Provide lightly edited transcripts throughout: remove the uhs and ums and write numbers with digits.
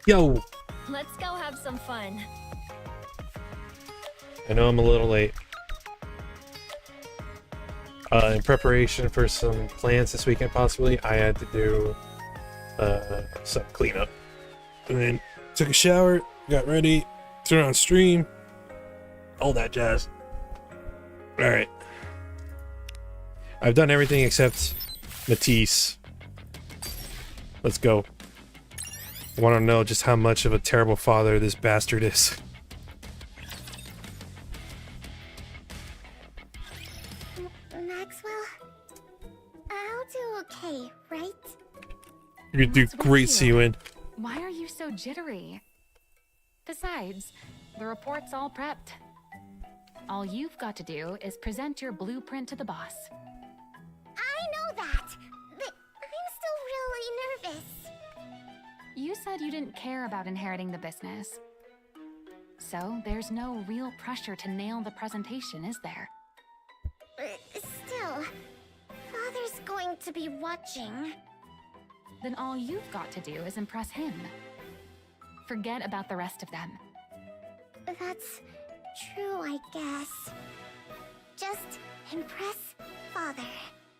Yo! Let's go have some fun. I know I'm a little late. In preparation for some plans this weekend, possibly, I had to do some cleanup. And then took a shower, got ready, turned on stream, all that jazz. Alright. I've done everything except Matisse. Let's go. I want to know just how much of a terrible father this bastard is. Maxwell, I'll do okay, right? You're gonna do What's with great, you? Sewen. Why are you so jittery? Besides, the report's all prepped. All you've got to do is present your blueprint to the boss. I know that, but I'm still really nervous. You said you didn't care about inheriting the business. So there's no real pressure to nail the presentation, is there? Still, Father's going to be watching. Then all you've got to do is impress him. Forget about the rest of them. That's true, I guess. Just impress Father.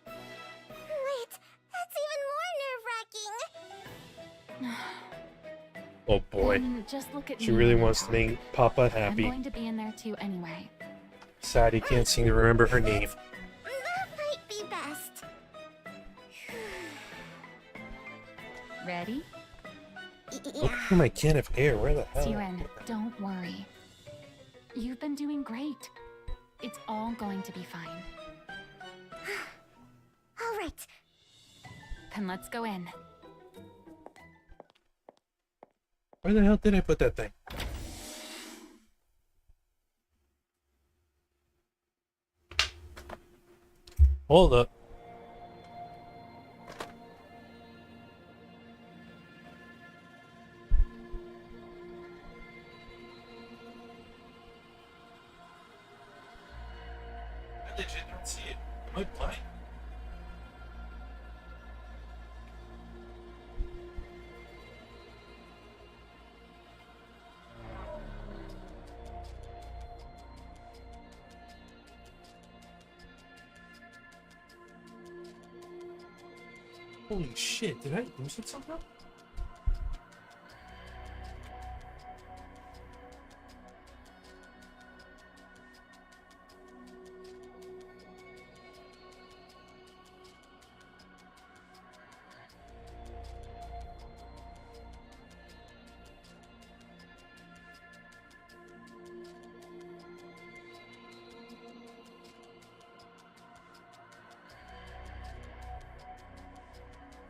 Wait, that's even more nerve-wracking. Oh boy. Then just look at She me really when I wants to talk. make Papa I'm happy. going to be in there too anyway. Sad he can't seem to remember her name. That might be best. Ready? Look at my can of air. Where the hell? Siren, don't worry. You've been doing great. It's all going to be fine. All right. Then let's go in. Where the hell did I put that thing? Hold up. I legit don't see it. Am I blind? Holy shit, did I lose it somehow?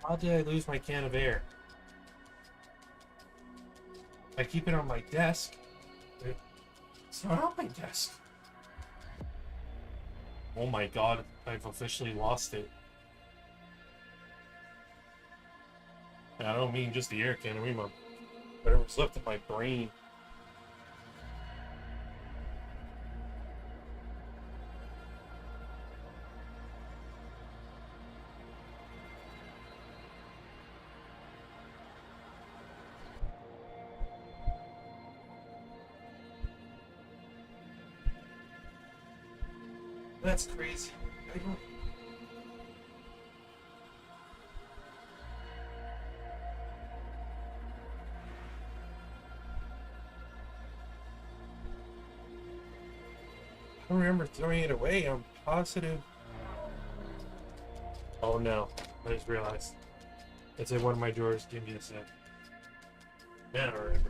How did I lose my can of air? I keep it on my desk. It's not on my desk. Oh my god, I've officially lost it. And I don't mean just the air can, I mean whatever's left in my brain. That's crazy. I don't... I don't remember throwing it away. I'm positive. Oh no. I just realized. It's in one of my drawers. Give me a sec. Yeah, I don't remember.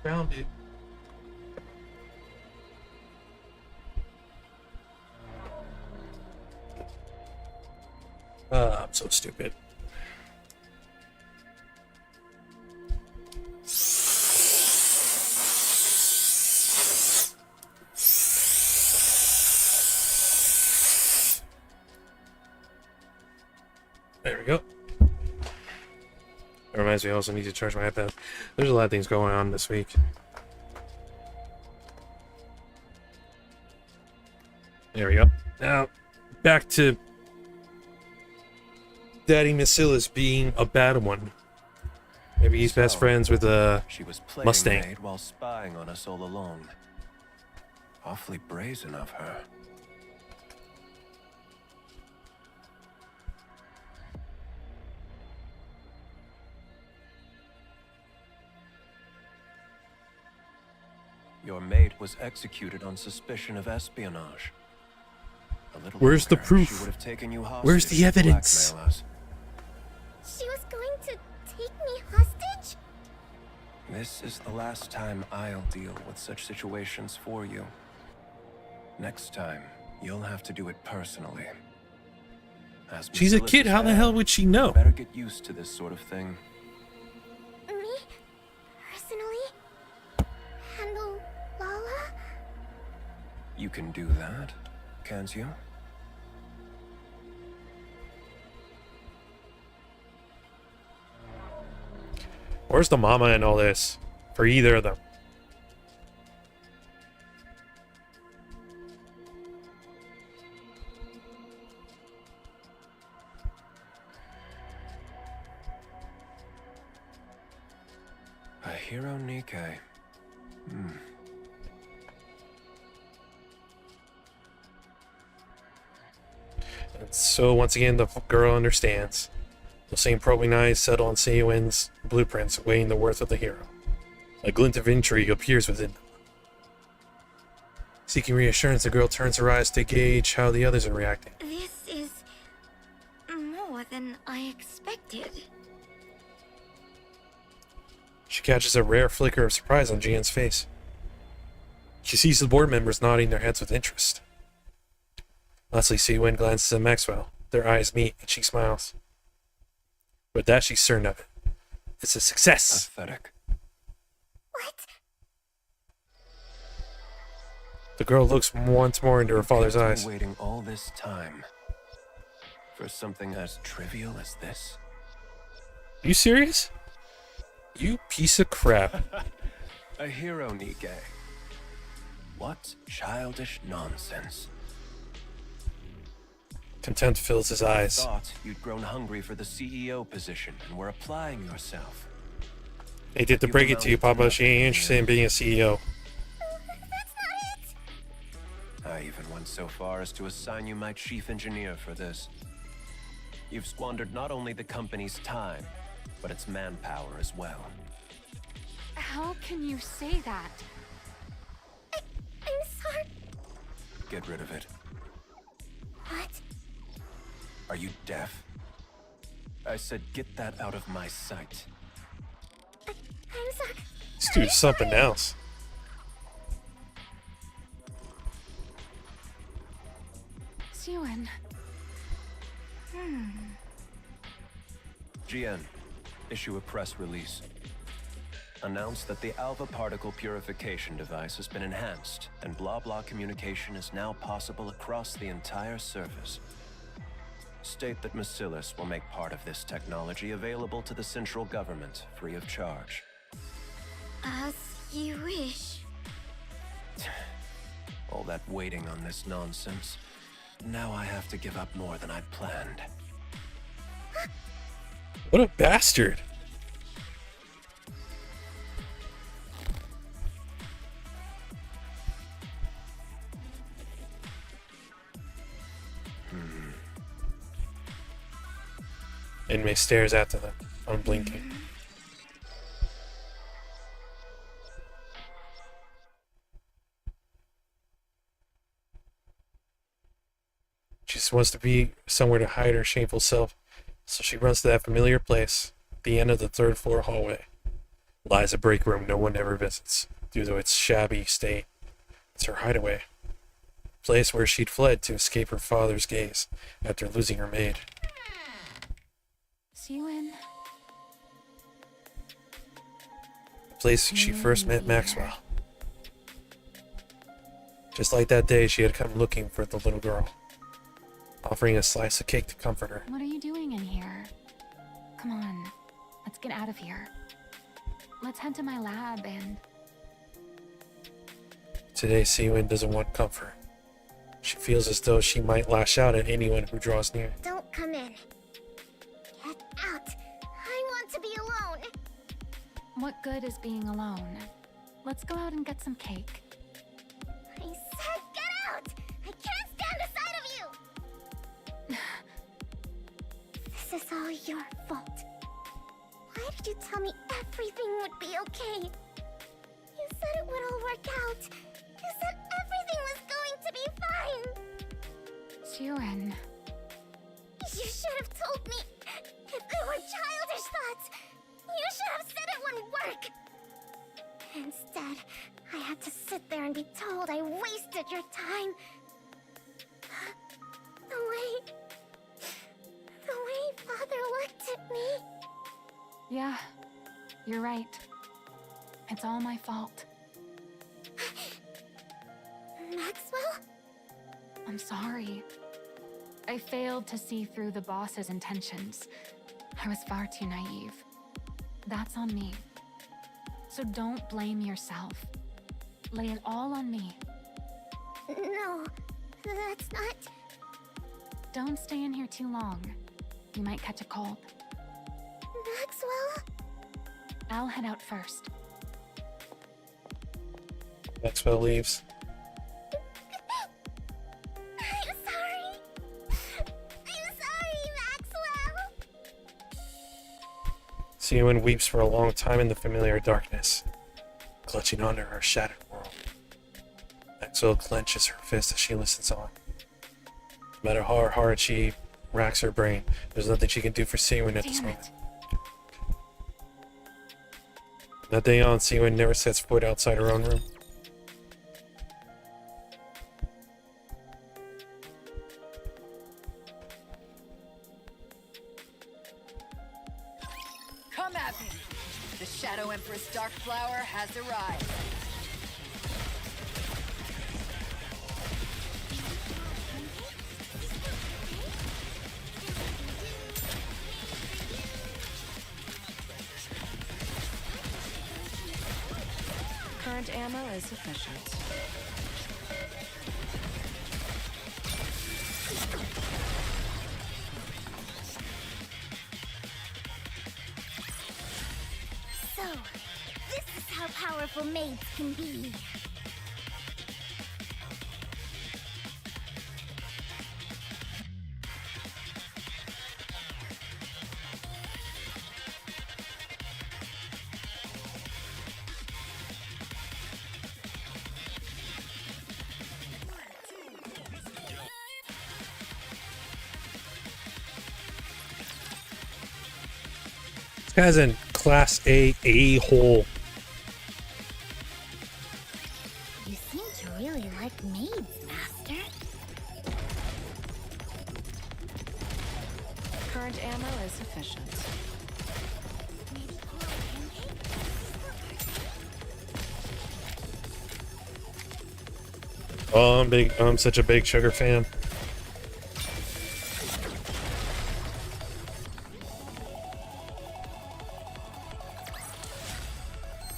found it. I'm so stupid. There we go. That reminds me, I also need to charge my iPad. There's a lot of things going on this week. There we go. Now, back to Daddy Macilla's being a bad one. Maybe he's best friends with a She was playing Mustang. maid while spying on us all along. Awfully brazen of her. Your maid was executed on suspicion of espionage. A little Where's the longer, proof? She would have taken you hostage Where's the to evidence? blackmail us. She was going to take me hostage? This is the last time I'll deal with such situations for you. Next time, you'll have to do it personally. As She's a Miss kid, how the Phyllis hell said, would she know? Better get used to this sort of thing. Me? Personally? Handle Lala? You can do that, can't you? Where's the mama in all this? For either of them. A hero NIKKE. And so once again, the girl understands. The same probing eyes settle on Seiyuen's blueprints, weighing the worth of the hero. A glint of intrigue appears within them. Seeking reassurance, the girl turns her eyes to gauge how the others are reacting. This is more than I expected. She catches a rare flicker of surprise on Jian's face. She sees the board members nodding their heads with interest. Lastly, Seiyuen glances at Maxwell. Their eyes meet, and she smiles. With that, she's certain of it. It's a success! Pathetic. What? The girl looks once more into her father's Kept me eyes. waiting all this time for something as trivial as this. You serious? You piece of crap. A hero NIKKE. What childish nonsense. Contempt fills his eyes. Thought you'd grown hungry for the CEO position and were applying yourself. They did to break it to you, Papa. She ain't interested in being a CEO. That's not it! I even went so far as to assign you my chief engineer for this. You've squandered not only the company's time, but its manpower as well. How can you say that? I'm sorry. Get rid of it. What? Are you deaf? I said get that out of my sight. I'm sorry. This dude's something else. Seiyuen. GN, issue a press release. Announce that the alpha particle purification device has been enhanced, and blah-blah communication is now possible across the entire service. State that Macilla's will make part of this technology available to the central government, free of charge. As you wish. All that waiting on this nonsense. Now I have to give up more than I'd planned. What a bastard. Inmei stares after them, unblinking. She just wants to be somewhere to hide her shameful self, so she runs to that familiar place, the end of the third floor hallway. lies a break room no one ever visits due to its shabby state. It's her hideaway, place where she'd fled to escape her father's gaze after losing her maid. Siwin. The place she first met Maxwell. Just like that day, she had come looking for the little girl, offering a slice of cake to comfort her. What are you doing in here? Come on, let's get out of here. Let's head to my lab and... Today, Siwin doesn't want comfort. She feels as though she might lash out at anyone who draws near. Don't come in. Get out. I want to be alone. What good is being alone? Let's go out and get some cake. I said get out! I can't stand the sight of you! This is all your fault. Why did you tell me everything would be okay? You said it would all work out. You said everything was going to be fine. Siwin. You should have told me. If they were childish thoughts, you should have said it wouldn't work. Instead, I had to sit there and be told I wasted your time. The way Father looked at me. Yeah, you're right. It's all my fault. Maxwell? I'm sorry. I failed to see through the boss's intentions. I was far too naive. That's on me. So don't blame yourself. Lay it all on me. No, that's not... Don't stay in here too long. You might catch a cold. Maxwell? I'll head out first. Maxwell leaves. I'm sorry. I'm sorry, Maxwell. Siwin weeps for a long time in the familiar darkness, clutching onto her shattered world. Maxwell clenches her fist as she listens on. No matter how hard she racks her brain, there's nothing she can do for Siwin at this Damn moment. it. That day on, Siwin never sets foot outside her own room. Come at me! The Shadow Empress Dark Flower has arrived. Current ammo is sufficient. So, this is how powerful maids can be. This guy's in Class A-hole. You seem to really like maids, Master. Current ammo is sufficient. Oh, I'm such a big Sugar fan.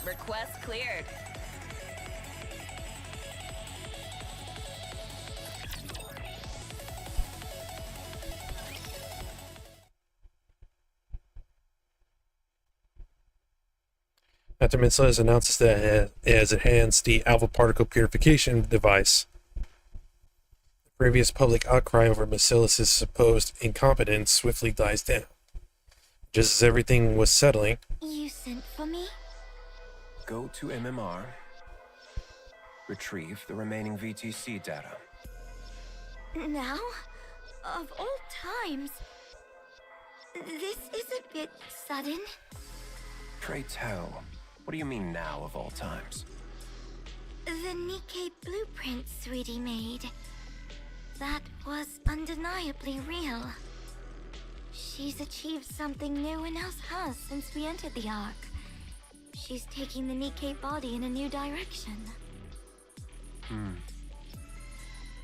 Request cleared. After Minsliz announces that it has enhanced the alpha particle purification device, the previous public outcry over Basilis's supposed incompetence swiftly dies down. Just as everything was settling, You sent for me? Go to MMR. Retrieve the remaining VTC data. Now? Of all times. This is a bit sudden. Pray tell, What do you mean now of all times? The NIKKE blueprint Sweetie made. That was undeniably real. She's achieved something no one else has since we entered the Ark. She's taking the NIKKE body in a new direction.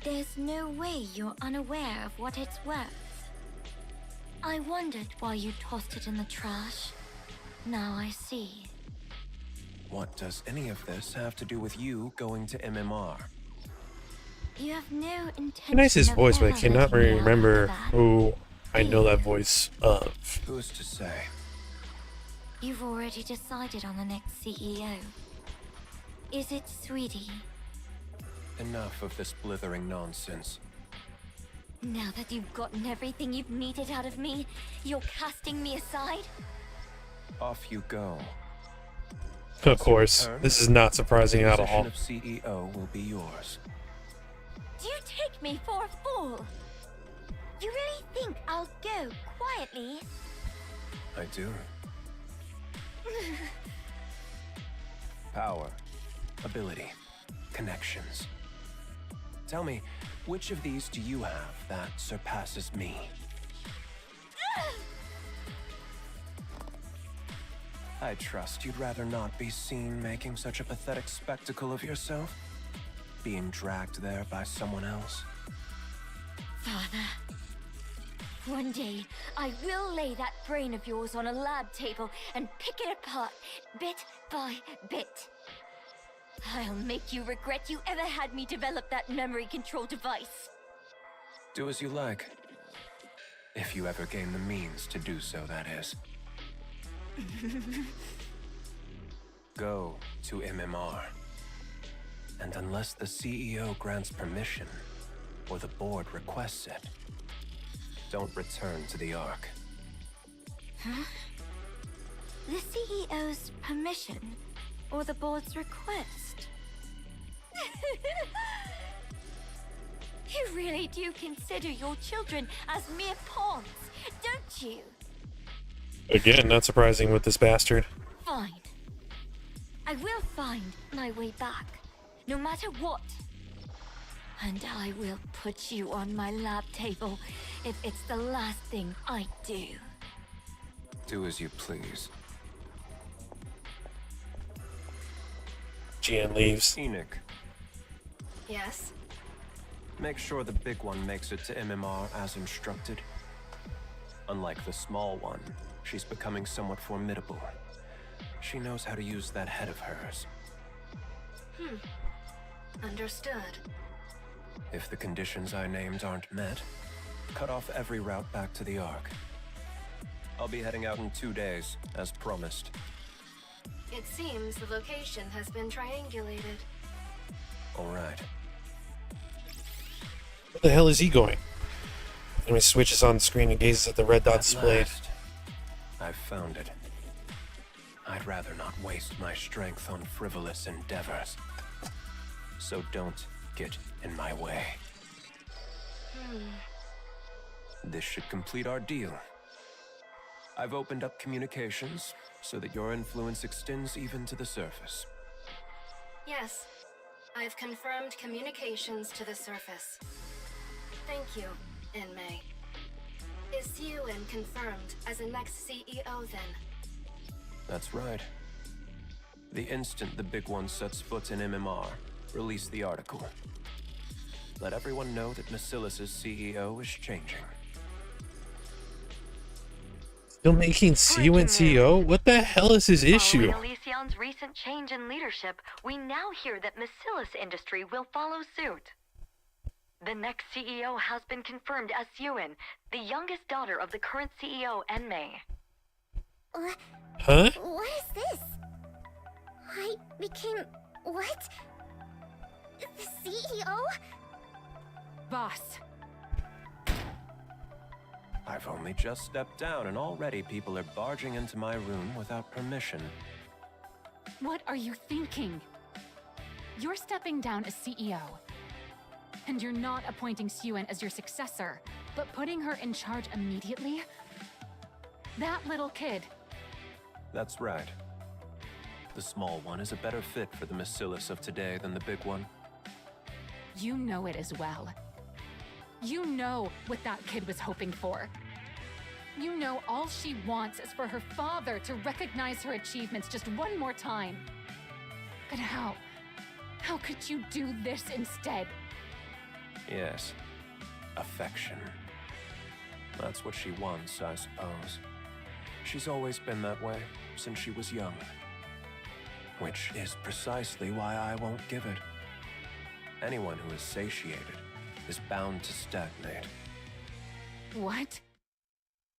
There's no way you're unaware of what it's worth. I wondered why you tossed it in the trash. Now I see. What does any of this have to do with you going to MMR? You have no intention. Recognize his of voice, but I ever cannot letting me out remember of that. who I know that voice of. Who's to say? You've already decided on the next CEO. Is it Sweetie? Enough of this blithering nonsense. Now that you've gotten everything you've needed out of me, you're casting me aside? Off you go. Of course, this is not surprising The at position all. of CEO will be yours. Do you take me for a fool? You really think I'll go quietly? I do. Power, ability, connections. Tell me, which of these do you have that surpasses me? I trust you'd rather not be seen making such a pathetic spectacle of yourself? Being dragged there by someone else? Father, one day I will lay that brain of yours on a lab table and pick it apart, bit by bit. I'll make you regret you ever had me develop that memory control device. Do as you like. If you ever gain the means to do so, that is. Go to MMR. And unless the CEO grants permission, or the board requests it, don't return to the Ark. Huh? The CEO's permission, or the board's request? You really do consider your children as mere pawns, don't you? Again, not surprising with this bastard. Fine. I will find my way back, no matter what. And I will put you on my lab table if it's the last thing I do. Do as you please. Gian leaves. Enoch, Yes? make sure the big one makes it to MMR as instructed. Unlike the small one, she's becoming somewhat formidable. She knows how to use that head of hers. Understood. If the conditions I named aren't met, cut off every route back to the Ark. I'll be heading out in 2 days, as promised. It seems the location has been triangulated. All right. Where the hell is he going? And he switches on the screen and gazes at the red dot At displayed. last, I've found it. I'd rather not waste my strength on frivolous endeavors. So don't get in my way. This should complete our deal. I've opened up communications so that your influence extends even to the surface. Yes. I've confirmed communications to the surface. Thank you, Inmei. Is Yuen confirmed as the next CEO then? That's right. The instant the big one sets foot in MMR, release the article. Let everyone know that Macilis's CEO is changing. Still making CU and CEO? What the hell is his issue? Following Elysion's recent change in leadership, we now hear that Macilis Industry will follow suit. The next CEO has been confirmed as Yuen, the youngest daughter of the current CEO, Enmei. Huh? What is this? I became... what? The CEO? Boss, I've only just stepped down and already people are barging into my room without permission. what are you thinking? You're stepping down as CEO. And you're not appointing Yuen as your successor, but putting her in charge immediately? That little kid. That's right. The small one is a better fit for the Macillus of today than the big one. You know it as well. You know what that kid was hoping for. You know all she wants is for her father to recognize her achievements just one more time. But how? How could you do this instead? Yes, affection. That's what she wants, I suppose. She's always been that way, since she was young. Which is precisely why I won't give it. Anyone who is satiated is bound to stagnate. What?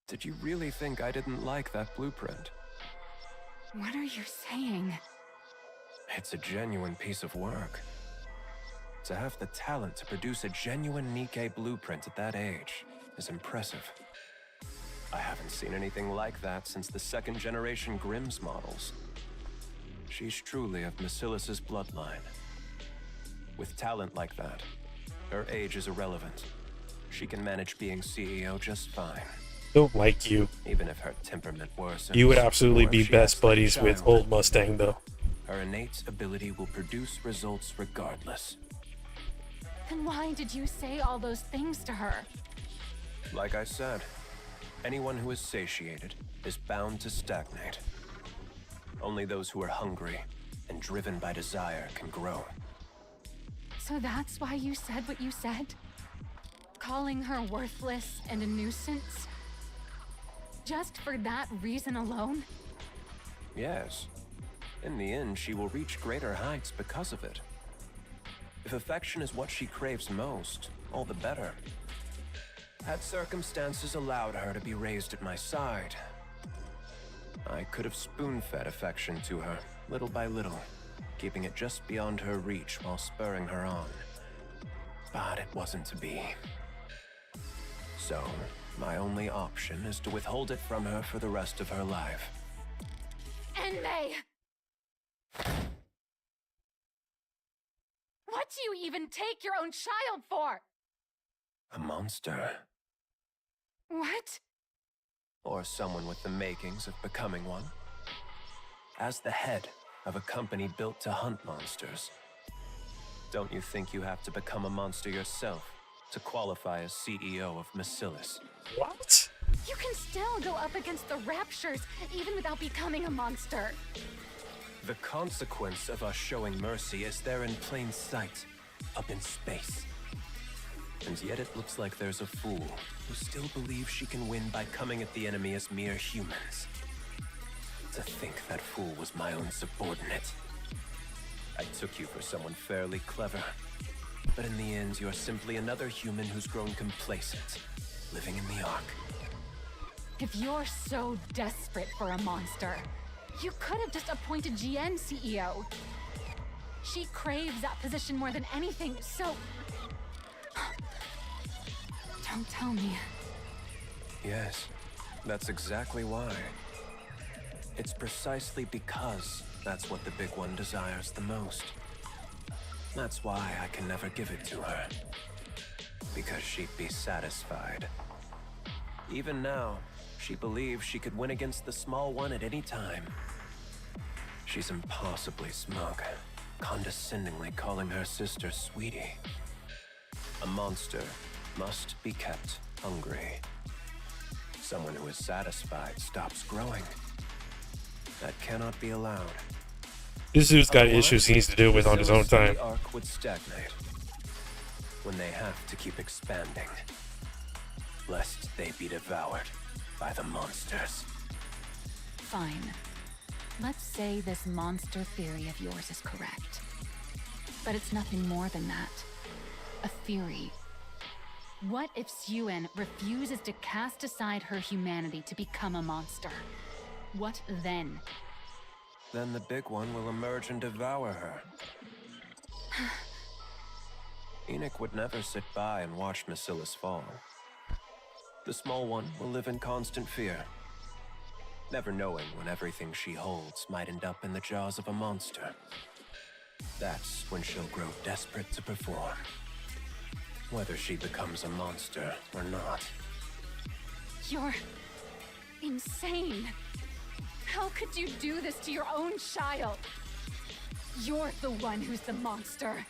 Did you really think I didn't like that blueprint? What are you saying? It's a genuine piece of work. To have the talent to produce a genuine NIKKE blueprint at that age is impressive. I haven't seen anything like that since the second-generation Grimm's models. She's truly of Macillus's bloodline. With talent like that, her age is irrelevant. She can manage being CEO just fine. Don't like you. Even if her temperament worsens. You would absolutely or if be she best acts like a buddies with child. Old Mustang, though. Her innate ability will produce results regardless. Then why did you say all those things to her? Like I said, anyone who is satiated is bound to stagnate. Only those who are hungry and driven by desire can grow. So that's why you said what you said? Calling her worthless and a nuisance? Just for that reason alone? Yes. In the end, she will reach greater heights because of it. If affection is what she craves most, all the better. Had circumstances allowed her to be raised at my side, I could have spoon-fed affection to her, little by little, keeping it just beyond her reach while spurring her on. But it wasn't to be. So, my only option is to withhold it from her for the rest of her life. Enmei! What do you even take your own child for? A monster. What? Or someone with the makings of becoming one. As the head of a company built to hunt monsters, don't you think you have to become a monster yourself to qualify as CEO of Macillus? What? You can still go up against the Raptures even without becoming a monster. The consequence of us showing mercy is there in plain sight, up in space. And yet it looks like there's a fool who still believes she can win by coming at the enemy as mere humans. To think that fool was my own subordinate. I took you for someone fairly clever, but in the end you're simply another human who's grown complacent, living in the Ark. If you're so desperate for a monster, you could have just appointed GN CEO. She craves that position more than anything, so... Don't tell me. Yes, that's exactly why. It's precisely because that's what the big one desires the most. That's why I can never give it to her. Because she'd be satisfied. Even now, she believes she could win against the small one at any time. She's impossibly smug, condescendingly calling her sister sweetie. A monster must be kept hungry. Someone who is satisfied stops growing. That cannot be allowed. This dude's got Otherwise, issues he needs to deal with on his own Macillus and time. the Ark would stagnate when they have to keep expanding, lest they be devoured by the monsters. Fine. Let's say this monster theory of yours is correct. But it's nothing more than that. A theory. What if Suen refuses to cast aside her humanity to become a monster? What then? Then the big one will emerge and devour her. Enoch would never sit by and watch Macillus fall. The small one will live in constant fear, never knowing when everything she holds might end up in the jaws of a monster. That's when she'll grow desperate to perform, whether she becomes a monster or not. You're insane. How could you do this to your own child? You're the one who's the monster,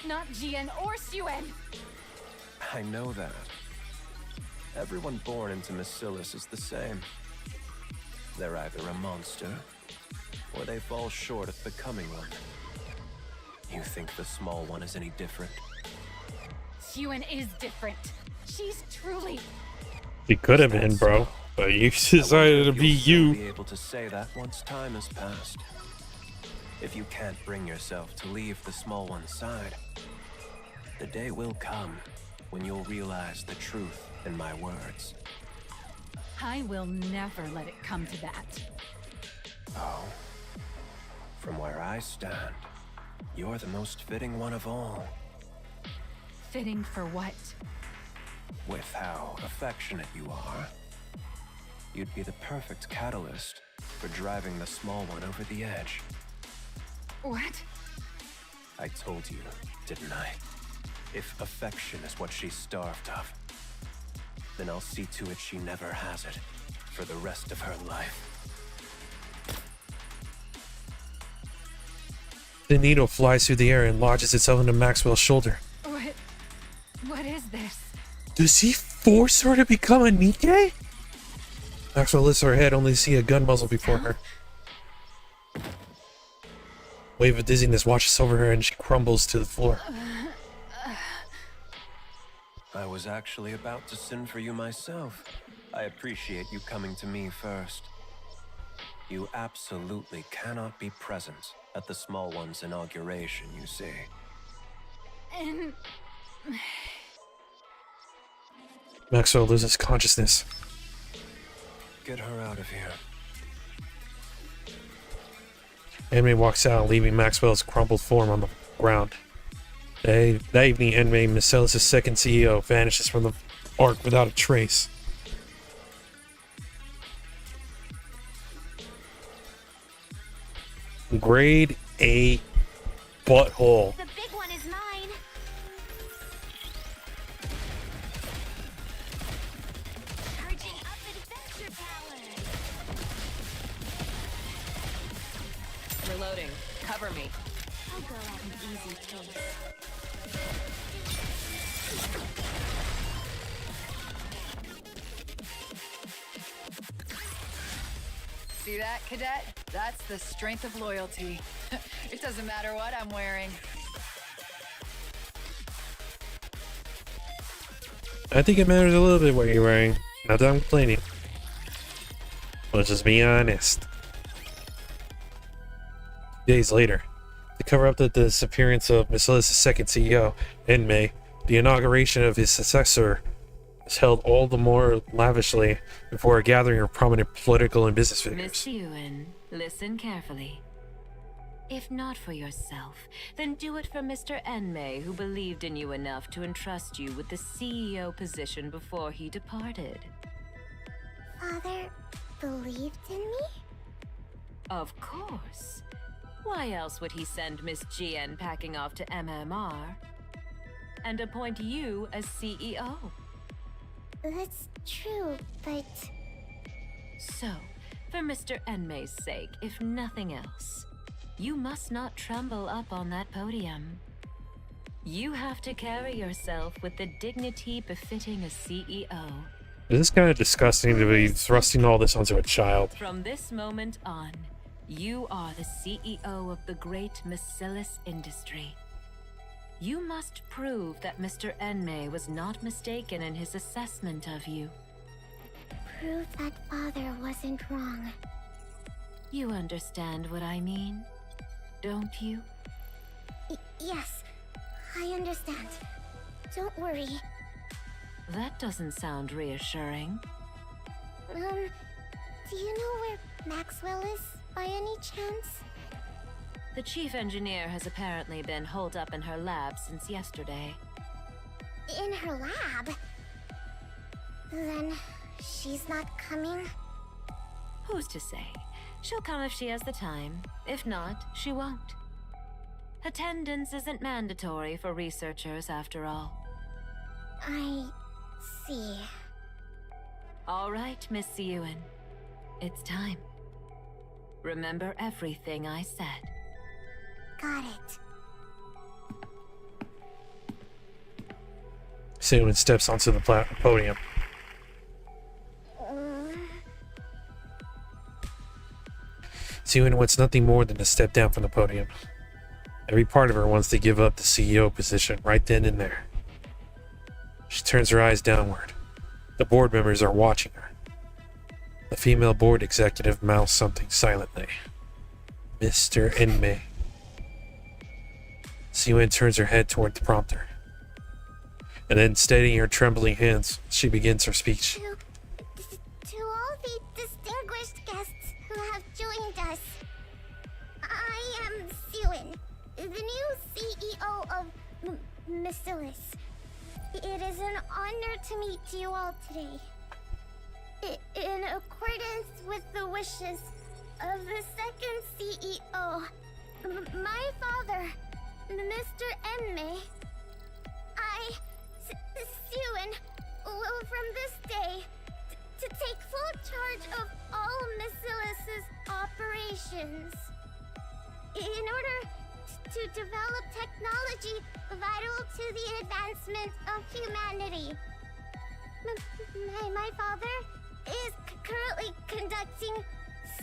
not Jian or Xuen. I know that. Everyone born into Macillus is the same. They're either a monster, or they fall short of becoming one. You think the small one is any different? Xuen is different. She's truly... She could have been, bro. But you decided to be you. Be able to say that once time has passed. If you can't bring yourself to leave the small one's side, the day will come when you'll realize the truth in my words. I will never let it come to that. Oh. From where I stand, you're the most fitting one of all. Fitting for what? With how affectionate you are, you'd be the perfect catalyst for driving the small one over the edge. What? I told you, didn't I? If affection is what she's starved of, then I'll see to it she never has it for the rest of her life. The needle flies through the air and lodges itself into Maxwell's shoulder. What is this? Does he force her to become a NIKKE? Maxwell lifts her head only to see a gun muzzle before her. Wave of dizziness washes over her and she crumbles to the floor. I was actually about to send for you myself. I appreciate you coming to me first. You absolutely cannot be present at the small one's inauguration, you see. And... Maxwell loses consciousness. Get her out of here. Enmei walks out, leaving Maxwell's crumpled form on the ground. That evening, Enmei, Macillus' second CEO, vanishes from the arc without a trace. Grade A butthole. The big one is mine. Charging up adventure power. Reloading. Cover me. I'll go at an easy pace. See that, cadet? That's the strength of loyalty. It doesn't matter what I'm wearing. I think it matters a little bit what you're wearing. Not that I'm complaining. Let's just be honest. Days later, to cover up the disappearance of Macillus' second CEO, Enmei, the inauguration of his successor is held all the more lavishly before a gathering of prominent political and business Miss figures. Xuen, listen carefully. If not for yourself, then do it for Mr. Enmei, who believed in you enough to entrust you with the CEO position before he departed. Father believed in me? Of course. Why else would he send Miss Jian packing off to MMR and appoint you as CEO? That's true, but... So, for Mr. Enmei's sake, if nothing else, you must not tremble up on that podium. You have to carry yourself with the dignity befitting a CEO. This is kind of disgusting to be thrusting all this onto a child. From this moment on, you are the CEO of the great Macillus industry. You must prove that Mr. Enmei was not mistaken in his assessment of you. Prove that father wasn't wrong. You understand what I mean, don't you? Yes, I understand. Don't worry. That doesn't sound reassuring. Do you know where Maxwell is, by any chance? The chief engineer has apparently been holed up in her lab since yesterday. In her lab? Then she's not coming? Who's to say? She'll come if she has the time. If not, she won't. Attendance isn't mandatory for researchers, after all. I see. All right, Miss Xuen. It's time. Remember everything I said. Got it. Siwon steps onto the podium. Siwon wants nothing more than to step down from the podium. Every part of her wants to give up the CEO position right then and there. She turns her eyes downward. The board members are watching her. The female board executive mouths something silently. Mr. Enmei. Siwon turns her head toward the prompter. And then, steadying her trembling hands, she begins her speech. To all the distinguished guests who have joined us, I am Siwon, the new CEO of Mesilis. It is an honor to meet you all today. In accordance with the wishes of the second CEO, my father, Mr. Enmei, I, Siwon, will from this day to take full charge of all Mesilis' operations. In order to develop technology vital to the advancement of humanity. My father is currently conducting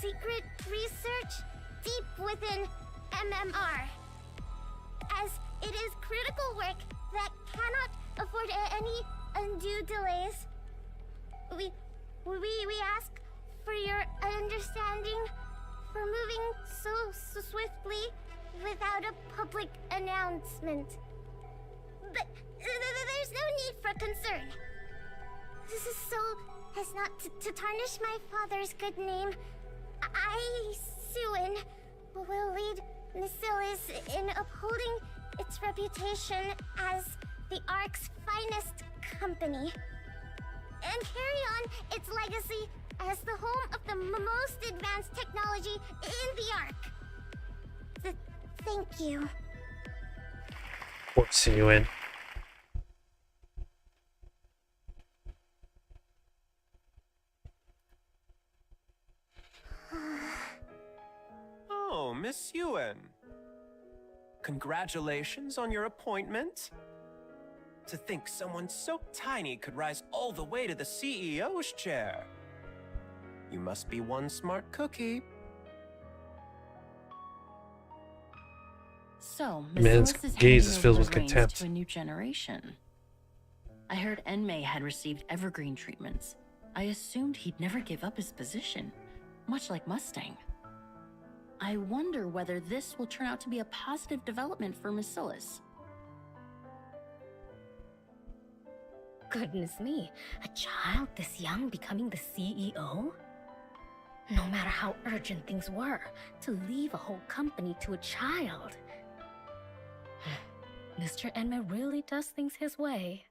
secret research deep within MMR, as it is critical work that cannot afford any undue delays. We ask for your understanding for moving so swiftly without a public announcement. But there's no need for concern. This is so as not to tarnish my father's good name. I, Siwon, will lead Mesilis in upholding its reputation as the Ark's finest company, and carry on its legacy as the home of the most advanced technology in the Ark. Thank you. Poor Siwon. Oh, Miss Siwon. Congratulations on your appointment. To think someone so tiny could rise all the way to the CEO's chair. You must be one smart cookie. So, The man's Mesilis is gaze handing is filled over with the reins contempt. to a new generation. I heard Enmei had received evergreen treatments. I assumed he'd never give up his position, much like Mustang. I wonder whether this will turn out to be a positive development for Mesilis. Goodness me, a child this young becoming the CEO? No matter how urgent things were, to leave a whole company to a child. Mr. Enmei really does things his way.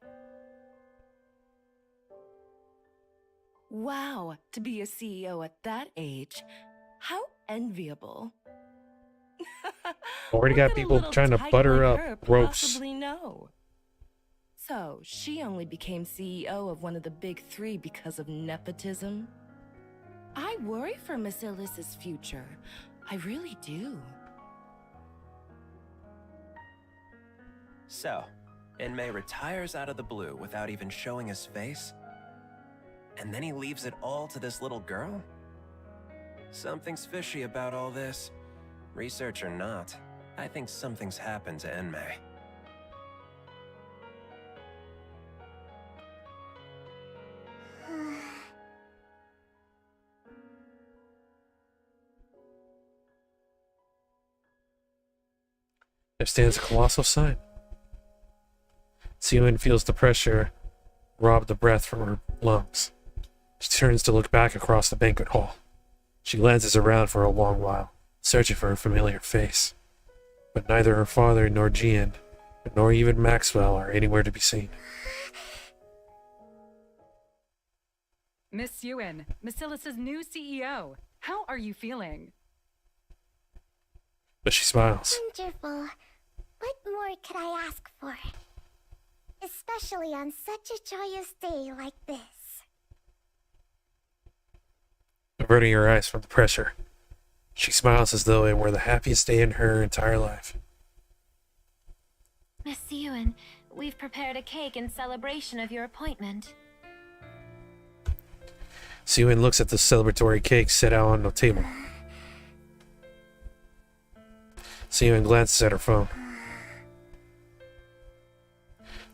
Wow, to be a CEO at that age. How enviable. Already What got could a people little trying to tyke butter like up her ropes. possibly know? So, she only became CEO of one of the big three because of nepotism? I worry for Mesilis' future. I really do. So, Enmei retires out of the blue without even showing his face? And then he leaves it all to this little girl? Something's fishy about all this. Research or not, I think something's happened to Enmei. There stands a colossal sign. Siwon feels the pressure rob the breath from her lungs. She turns to look back across the banquet hall. She glances around for a long while, searching for a familiar face. But neither her father nor Jian, nor even Maxwell are anywhere to be seen. Miss Siwon, Mesilis' new CEO. How are you feeling? But she smiles. Wonderful. What more could I ask for? Especially on such a joyous day like this. Averting her eyes from the pressure, She smiles as though it were the happiest day in her entire life. Miss Yuen, we've prepared a cake in celebration of your appointment. Siwon looks at the celebratory cake set out on the table. Siwon glances at her phone.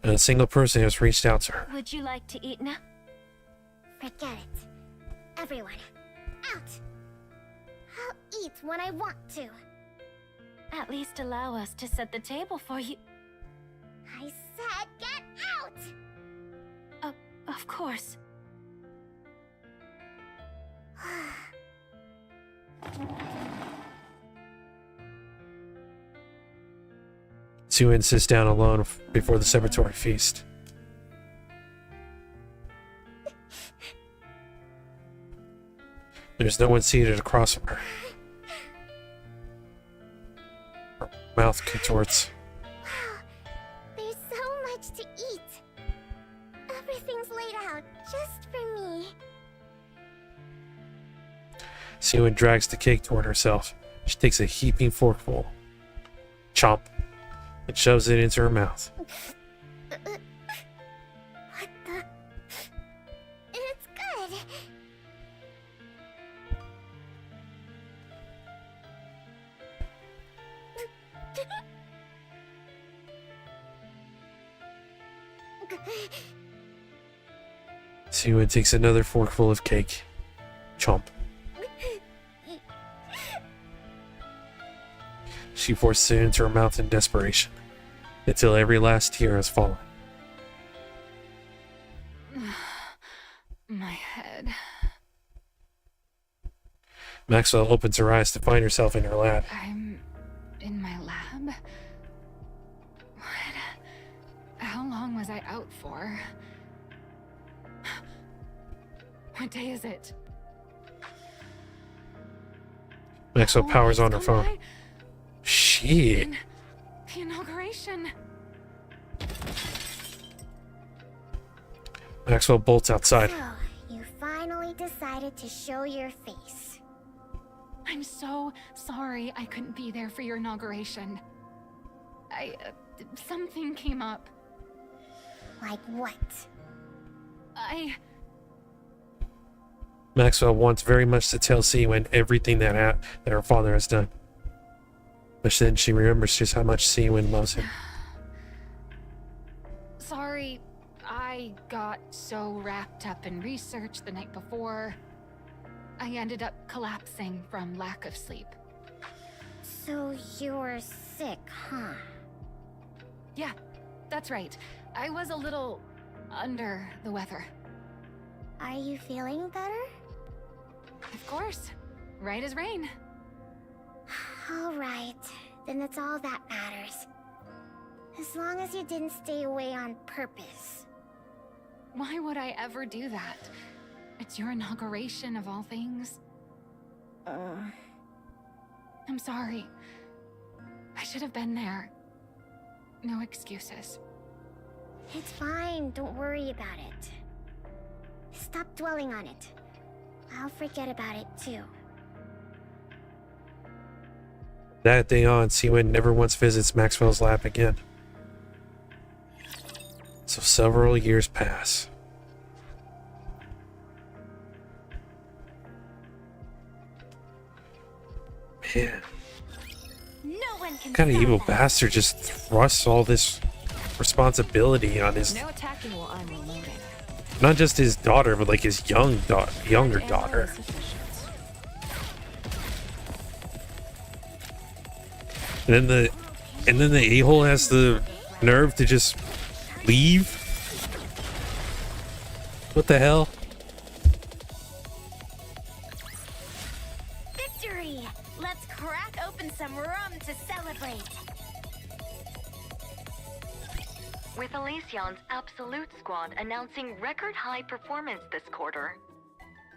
And a single person has reached out to her. Would you like to eat now? Forget it. Everyone, out! I'll eat when I want to. At least allow us to set the table for you. I said get out! Of course. Siwon sits down alone before the celebratory feast. There's no one seated across from her. Her mouth contorts. Wow, there's so much to eat. Everything's laid out just for me. Siwon drags the cake toward herself. She takes a heaping forkful. Chomp. And shoves it into her mouth. What the? It's good. Siwon takes another forkful of cake. Chomp. She forces it into her mouth in desperation, until every last tear has fallen. My head. Maxwell opens her eyes to find herself in her lab. I'm in my lab? What? How long was I out for? What day is it? Maxwell powers on her It's phone. by Shit. The inauguration. Maxwell bolts outside. So, you finally decided to show your face. I'm so sorry I couldn't be there for your inauguration. Something came up. Like what? Maxwell wants very much to tell Siwon everything that her father has done. But then she remembers just how much Siwon loves him. Sorry, I got so wrapped up in research the night before. I ended up collapsing from lack of sleep. So you're sick, huh? Yeah, that's right. I was a little under the weather. Are you feeling better? Of course. Right as rain. Alright, then that's all that matters. As long as you didn't stay away on purpose. Why would I ever do that? It's your inauguration of all things. I'm sorry. I should have been there. No excuses. It's fine, don't worry about it. Stop dwelling on it. I'll forget about it too. That day on, Siwon never once visits Maxwell's lab again. So several years pass. Man, No one can what kind of stop evil us. bastard just thrusts all this responsibility on his, No attacking while I'm reloading. not just his daughter, but like his younger daughter. And then the a-hole has the nerve to just leave? What the hell? Victory! Let's crack open some rum to celebrate. With Elysion's Absolute Squad announcing record high performance this quarter,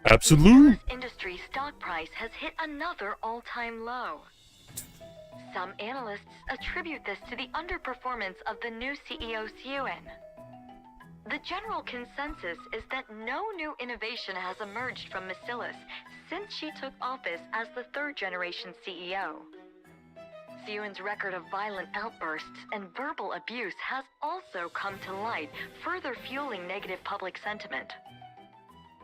Absolute. industry stock price has hit another all-time low. Some analysts attribute this to the underperformance of the new CEO Yuen. The general consensus is that no new innovation has emerged from Macilis since she took office as the third-generation CEO. Siyun's record of violent outbursts and verbal abuse has also come to light, further fueling negative public sentiment.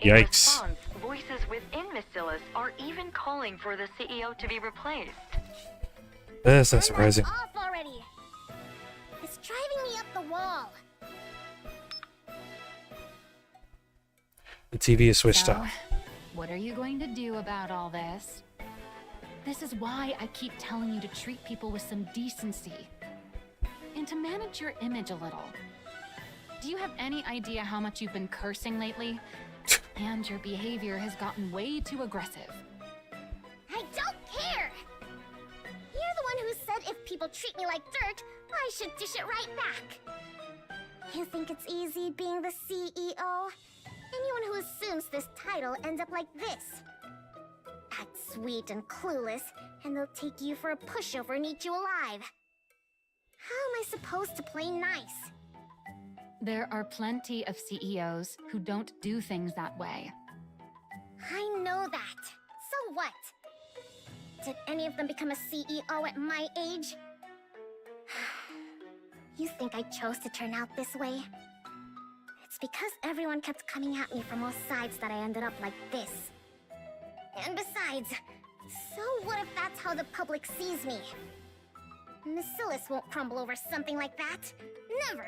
In Yikes. response, voices within Macilis are even calling for the CEO to be replaced. That's not surprising. Off already. It's driving me up the wall. The TV is switched So, off. what are you going to do about all this? This is why I keep telling you to treat people with some decency. And to manage your image a little. Do you have any idea how much you've been cursing lately? And your behavior has gotten way too aggressive. I don't care! You're the one who said if people treat me like dirt, I should dish it right back. You think it's easy being the CEO? Anyone who assumes this title ends up like this. Act sweet and clueless, and they'll take you for a pushover and eat you alive. How am I supposed to play nice? There are plenty of CEOs who don't do things that way. I know that. So what? Did any of them become a CEO at my age? You think I chose to turn out this way? It's because everyone kept coming at me from all sides that I ended up like this. And besides, so what if that's how the public sees me? Macilis won't crumble over something like that. Never.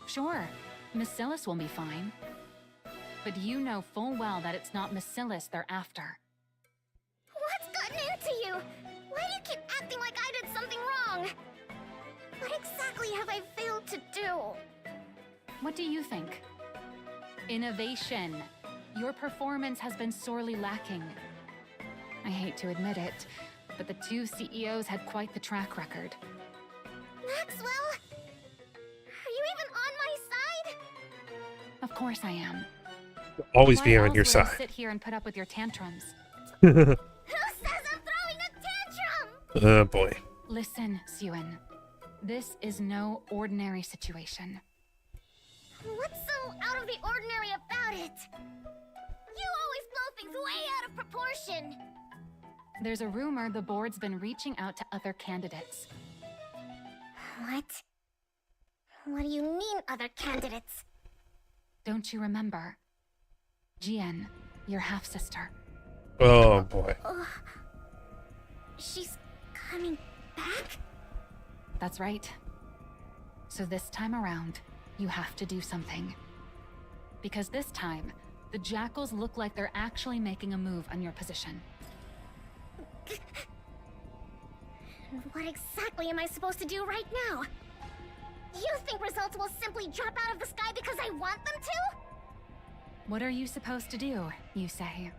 Sure, Macilis will be fine. But you know full well that it's not Macilis they're after. What's gotten into you? Why do you keep acting like I did something wrong? What exactly have I failed to do? What do you think? Innovation. Your performance has been sorely lacking. I hate to admit it, but the two CEOs had quite the track record. Maxwell? Are you even on my side? Of course I am. Always Why be on else your would I side. sit here and put up with your tantrums? Who says I'm throwing a tantrum? Oh boy. Listen, Siyun. This is no ordinary situation. What's so out of the ordinary about it? You always blow things way out of proportion. There's a rumor the board's been reaching out to other candidates. What? What do you mean, other candidates? Don't you remember? Jian, your half-sister. Oh boy. She's coming back? That's right. So this time around, you have to do something. Because this time, the Jackals look like they're actually making a move on your position. What exactly am I supposed to do right now? You think results will simply drop out of the sky because I want them to? What are you supposed to do, you say?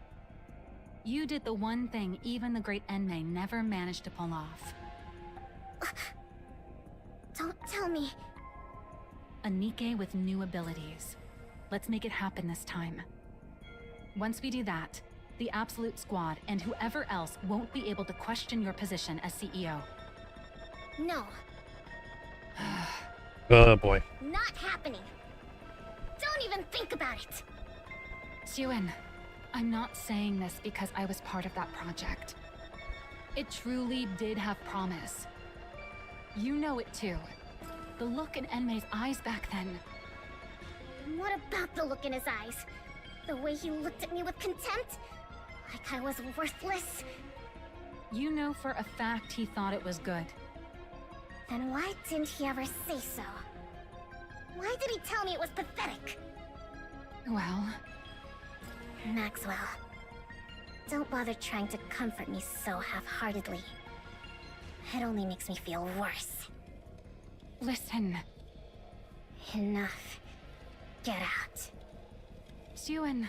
You did the one thing even the great Enmei never managed to pull off. Don't tell me. A NIKKE with new abilities. Let's make it happen this time. Once we do that, the Absolute Squad and whoever else won't be able to question your position as CEO. No, Oh boy. not happening. Don't even think about it. Siyun, I'm not saying this because I was part of that project. It truly did have promise. You know it too. The look in Enmei's eyes back then. What about the look in his eyes? The way he looked at me with contempt? Like I was worthless? You know for a fact he thought it was good. Then why didn't he ever say so? Why did he tell me it was pathetic? Well, Maxwell, don't bother trying to comfort me so half-heartedly. It only makes me feel worse. listen. Enough. Get out. Siyun,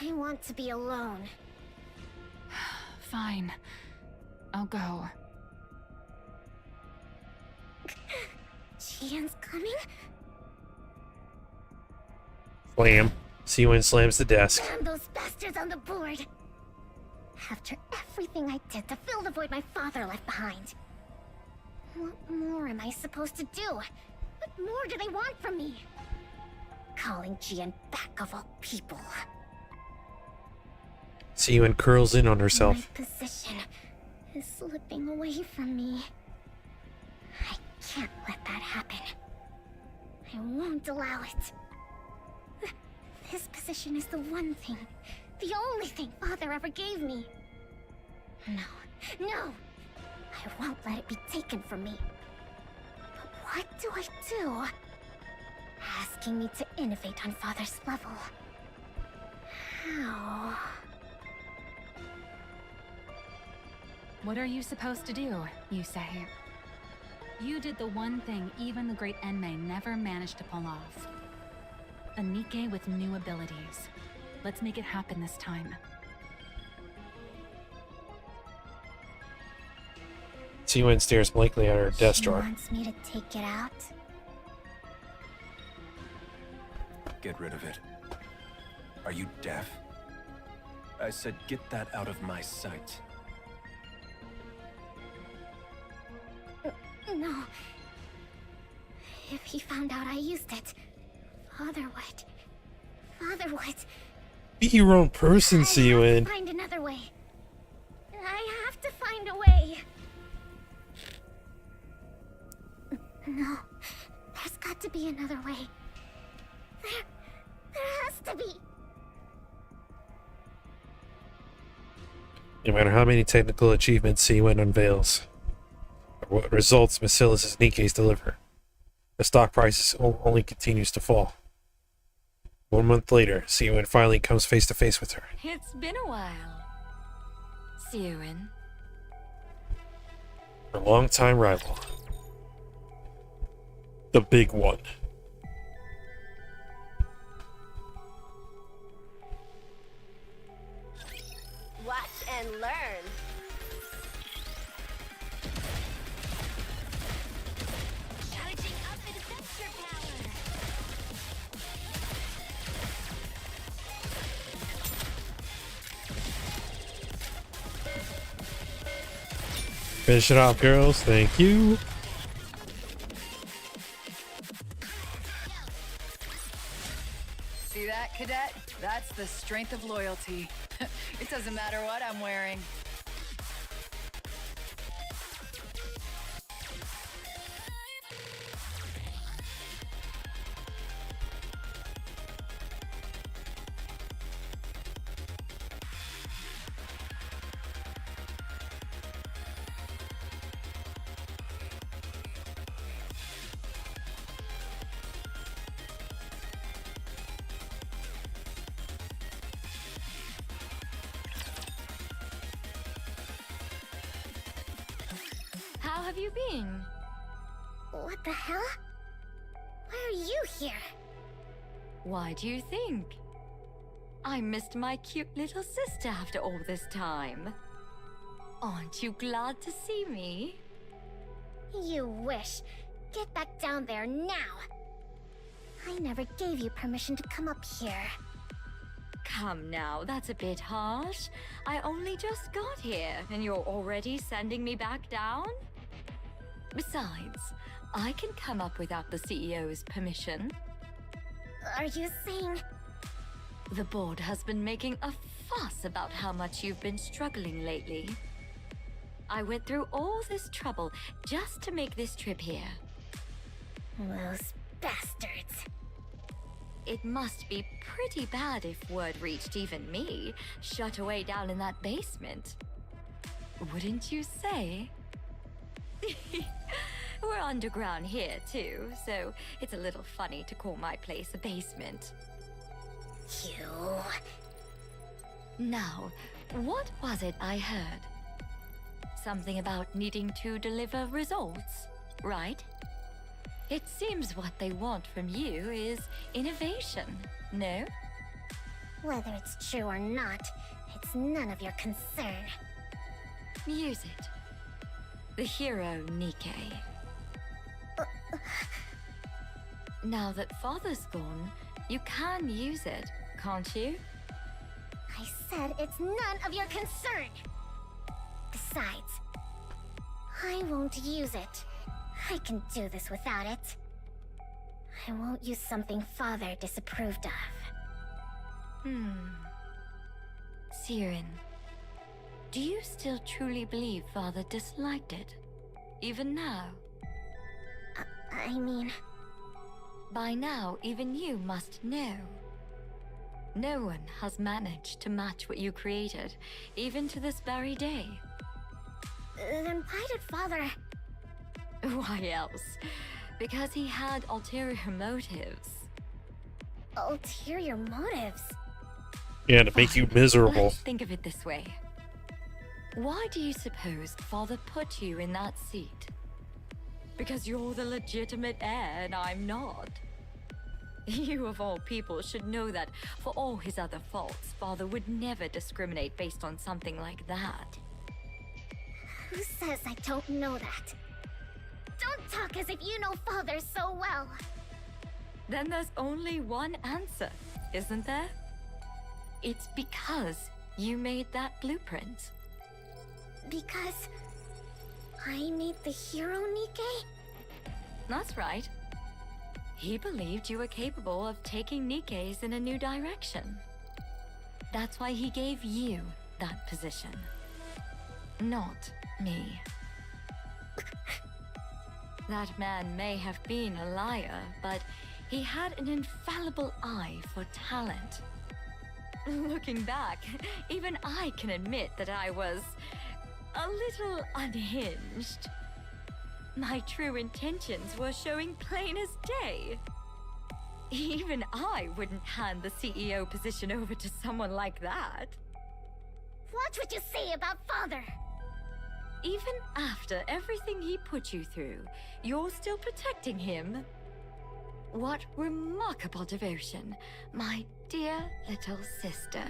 I want to be alone. fine. I'll go. Jian's coming? Slam. Siyun slams the desk. Damn those bastards on the board! After everything I did to fill the void my father left behind. What more am I supposed to do? What more do they want from me? Calling Jian back of all people. Siyun curls in on herself. My position is slipping away from me. I can't let that happen. I won't allow it. This position is the one thing, the only thing Father ever gave me. No. I won't let it be taken from me. But what do I do? Asking me to innovate on Father's level. How? What are you supposed to do, you say? You did the one thing even the great Enmei never managed to pull off. A NIKKE with new abilities. Let's make it happen this time. Siyun stares blankly at her desk She drawer. wants me to take it out? Get rid of it. Are you deaf? I said get that out of my sight. No. If he found out I used it, Father would. Be your own person, I have Siyun. to find another way. I have to find a way. No, there's got to be another way. There has to be. No matter how many technical achievements Siyun unveils, or what results Basilis's NIKKEs deliver, the stock price only continues to fall. 1 month later, Siyun finally comes face to face with her. It's been a while. Siyun. Her longtime rival. The big one. Watch and learn. Charging up adventure power. Finish it off, girls. Thank you. See that, Cadet? That's the strength of loyalty. It doesn't matter what I'm wearing. How have you been? What the hell? Why are you here? Why do you think? I missed my cute little sister after all this time. Aren't you glad to see me? You wish. Get back down there now. I never gave you permission to come up here. Come now, that's a bit harsh. I only just got here, and you're already sending me back down? Besides, I can come up without the CEO's permission. Are you saying... The board has been making a fuss about how much you've been struggling lately. I went through all this trouble just to make this trip here. Those bastards. It must be pretty bad if word reached even me, shut away down in that basement. Wouldn't you say? We're underground here too, so it's a little funny to call my place a basement. You... Now, what was it I heard? Something about needing to deliver results, right? It seems what they want from you is innovation, no? Whether it's true or not, it's none of your concern. Use it. The hero NIKKE. Now that Father's gone, you can use it, can't you? I said it's none of your concern. Besides, I won't use it. I can do this without it. I won't use something Father disapproved of. Siren, do you still truly believe Father disliked it? Even now? I mean... By now, even you must know. No one has managed to match what you created, even to this very day. Then why did Father... Why else? Because he had ulterior motives. Ulterior motives? Yeah, to make you miserable. Let's think of it this way. Why do you suppose Father put you in that seat? Because you're the legitimate heir and I'm not. You of all people should know that for all his other faults, Father would never discriminate based on something like that. Who says I don't know that? Don't talk as if you know Father so well. Then there's only one answer, isn't there? It's because you made that blueprint. Because... I made the hero, Nikke? That's right. He believed you were capable of taking Nikke's in a new direction. That's why he gave you that position. Not me. That man may have been a liar, but he had an infallible eye for talent. Looking back, even I can admit that I was a little unhinged. My true intentions were showing plain as day. Even I wouldn't hand the CEO position over to someone like that. Watch what you say about Father! Even after everything he put you through, you're still protecting him. What remarkable devotion, my dear little sister.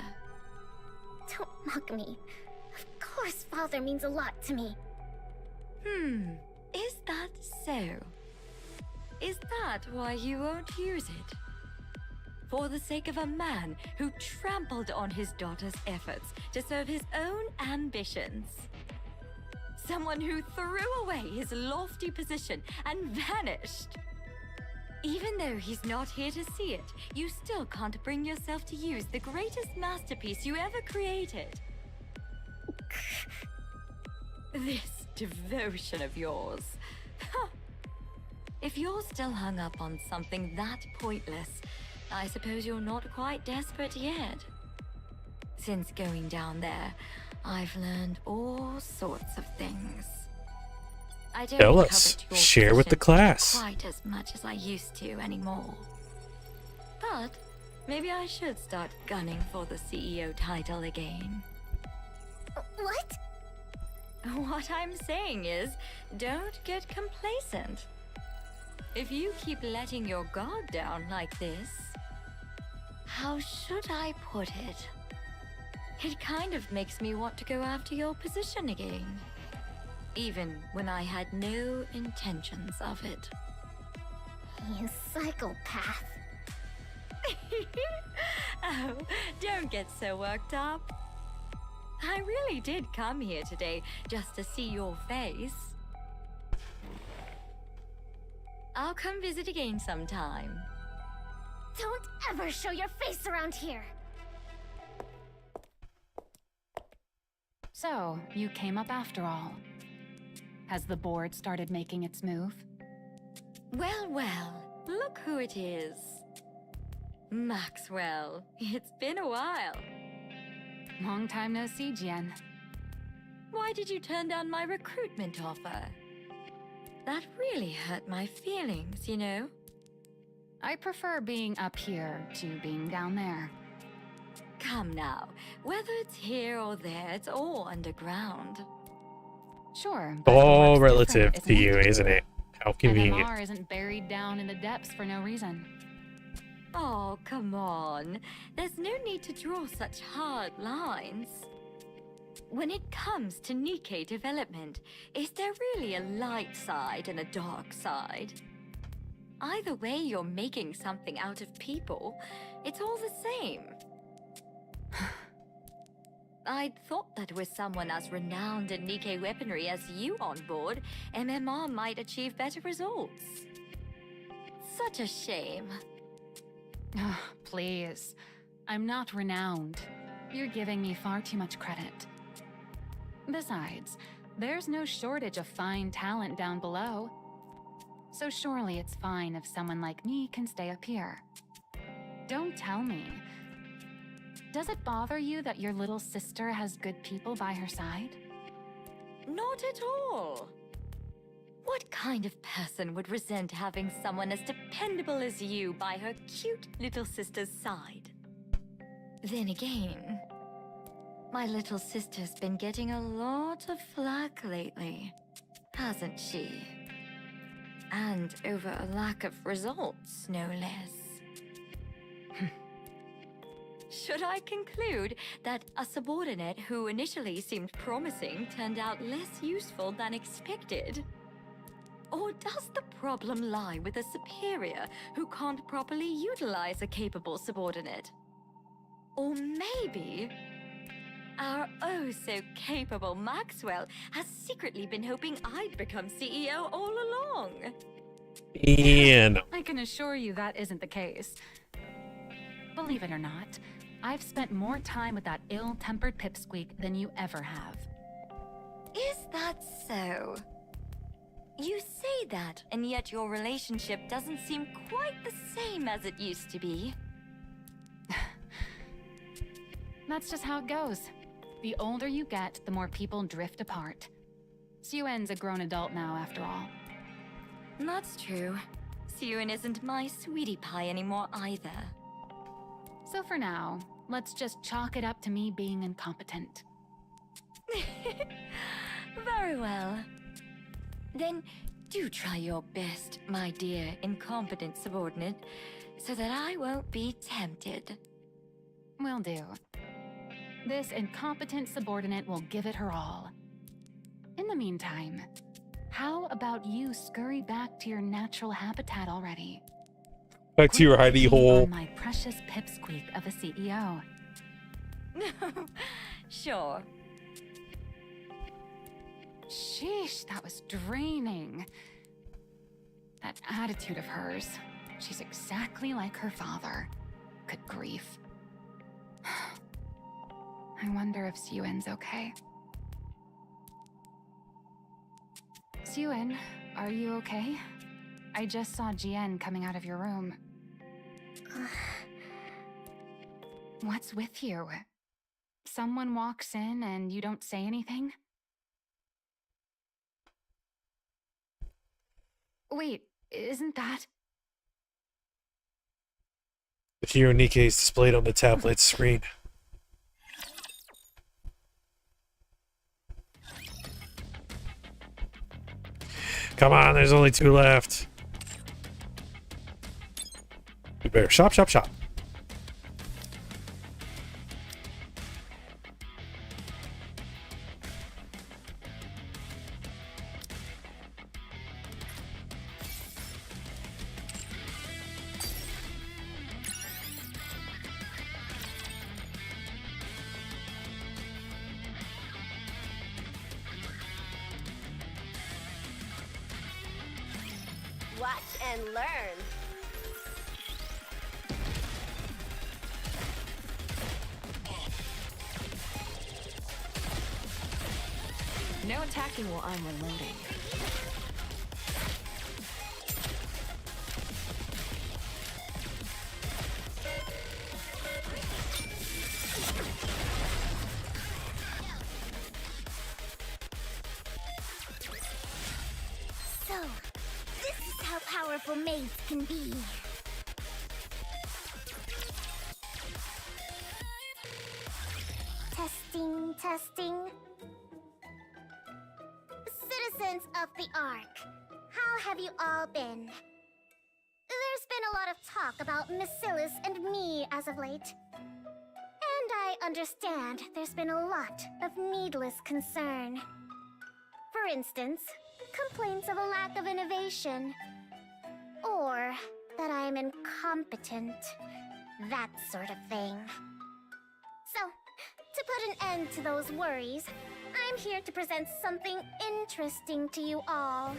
Don't mock me. Of course Father means a lot to me. Is that so? Is that why you won't use it? For the sake of a man who trampled on his daughter's efforts to serve his own ambitions? Someone who threw away his lofty position and vanished? Even though he's not here to see it, you still can't bring yourself to use the greatest masterpiece you ever created. This devotion of yours. If you're still hung up on something that pointless, I suppose you're not quite desperate yet. Since going down there, I've learned all sorts of things. I don't Tell covet us. your Share with the position class. quite as much as I used to anymore. But maybe I should start gunning for the CEO title again. What? What I'm saying is, don't get complacent. If you keep letting your guard down like this, how should I put it? It kind of makes me want to go after your position again. Even when I had no intentions of it. You psychopath. Oh, don't get so worked up. I really did come here today just to see your face. I'll come visit again sometime. Don't ever show your face around here! So, you came up after all. Has the board started making its move? Well, well, look who it is. Maxwell, it's been a while. Long time no see, Jen. Why did you turn down my recruitment offer? That really hurt my feelings, you know? I prefer being up here to being down there. Come now, whether it's here or there, it's all underground. Sure, but the All work's relative different, to you, it? isn't it? How convenient. MMR isn't buried down in the depths for no reason. Oh, come on. There's no need to draw such hard lines. When it comes to Nikke development, is there really a light side and a dark side? Either way, you're making something out of people. It's all the same. I'd thought that with someone as renowned in Nikke weaponry as you on board, MMR might achieve better results. such a shame. Oh, please. I'm not renowned. You're giving me far too much credit. Besides, there's no shortage of fine talent down below. So surely it's fine if someone like me can stay up here. Don't tell me. Does it bother you that your little sister has good people by her side? Not at all. What kind of person would resent having someone as dependable as you by her cute little sister's side? Then again, my little sister's been getting a lot of flack lately, hasn't she? And over a lack of results, no less. Should I conclude that a subordinate who initially seemed promising turned out less useful than expected? Or does the problem lie with a superior who can't properly utilize a capable subordinate? Or maybe our oh-so-capable Maxwell has secretly been hoping I'd become CEO all along. Yeah, no. I can assure you that isn't the case. Believe it or not, I've spent more time with that ill-tempered pipsqueak than you ever have. Is that so? You say that, and yet your relationship doesn't seem quite the same as it used to be. That's just how it goes. The older you get, the more people drift apart. Suyuen's a grown adult now, after all. That's true. Suyuen isn't my sweetie pie anymore either. So for now, let's just chalk it up to me being incompetent. Very well. Then do try your best, my dear incompetent subordinate, so that I won't be tempted. Will do. This incompetent subordinate will give it her all. In the meantime, how about you scurry back to your natural habitat already? Back to your hidey hole. My precious pipsqueak of a CEO. Sure. Sheesh, that was draining. That attitude of hers. She's exactly like her father. Good grief. I wonder if Suyuen's okay. Suyuen, are you okay? I just saw Jian coming out of your room. What's with you? Someone walks in and you don't say anything? Wait, isn't that... The Hero NIKKE is displayed on the tablet screen. Come on, there's only 2 left. You better shop, shop, shop. Watch and learn. No attacking while I'm reloading. So, this is how powerful maids can be. Testing, testing. Citizens of the Ark, how have you all been? There's been a lot of talk about Missilus and me as of late. And I understand there's been a lot of needless concern. For instance, complaints of a lack of innovation. Or that I'm incompetent. That sort of thing. So, to put an end to those worries, I'm here to present something interesting to you all.